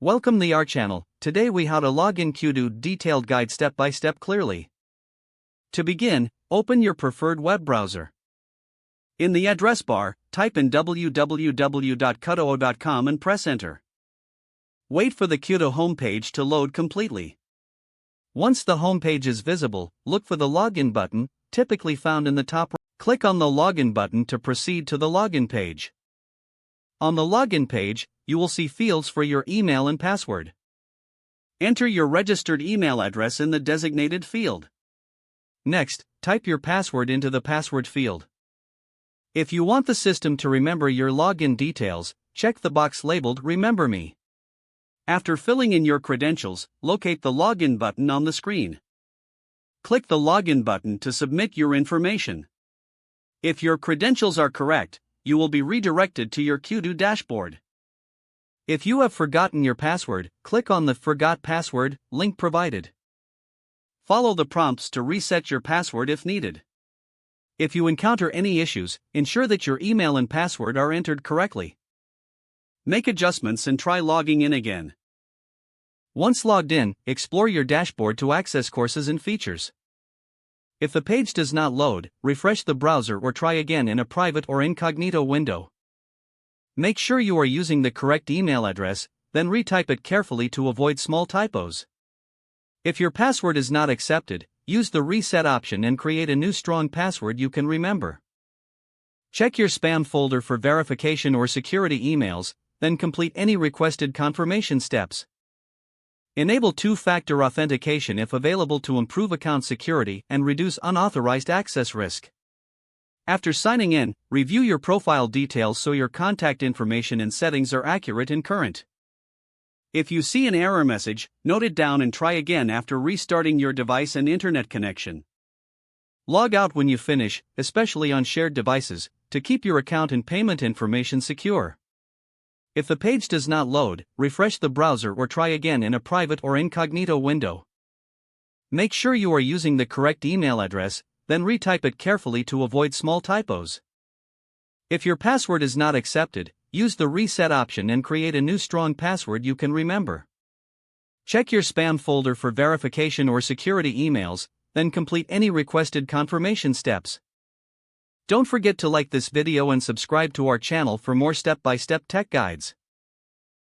Welcome to our channel. Today we how to log in Cudoo detailed guide step by step clearly. To begin, open your preferred web browser. In the address bar, type in www.cudoo.com and press enter. Wait for the Cudoo homepage to load completely. Once the homepage is visible, look for the login button, typically found in the top right. Click on the login button to proceed to the login page. On the login page, you will see fields for your email and password. Enter your registered email address in the designated field. Next, type your password into the password field. If you want the system to remember your login details, check the box labeled Remember Me. After filling in your credentials, locate the login button on the screen. Click the login button to submit your information. If your credentials are correct, you will be redirected to your Cudoo dashboard. If you have forgotten your password, click on the Forgot Password link provided. Follow the prompts to reset your password if needed. If you encounter any issues, ensure that your email and password are entered correctly. Make adjustments and try logging in again. Once logged in, explore your dashboard to access courses and features. If the page does not load, refresh the browser or try again in a private or incognito window. Make sure you are using the correct email address, then retype it carefully to avoid small typos. If your password is not accepted, use the reset option and create a new strong password you can remember. Check your spam folder for verification or security emails, then complete any requested confirmation steps. Enable two-factor authentication if available to improve account security and reduce unauthorized access risk. After signing in, review your profile details so your contact information and settings are accurate and current. If you see an error message, note it down and try again after restarting your device and internet connection. Log out when you finish, especially on shared devices, to keep your account and payment information secure. If the page does not load, refresh the browser or try again in a private or incognito window. Make sure you are using the correct email address, then retype it carefully to avoid small typos. If your password is not accepted, use the reset option and create a new strong password you can remember. Check your spam folder for verification or security emails, then complete any requested confirmation steps. Don't forget to like this video and subscribe to our channel for more step-by-step tech guides.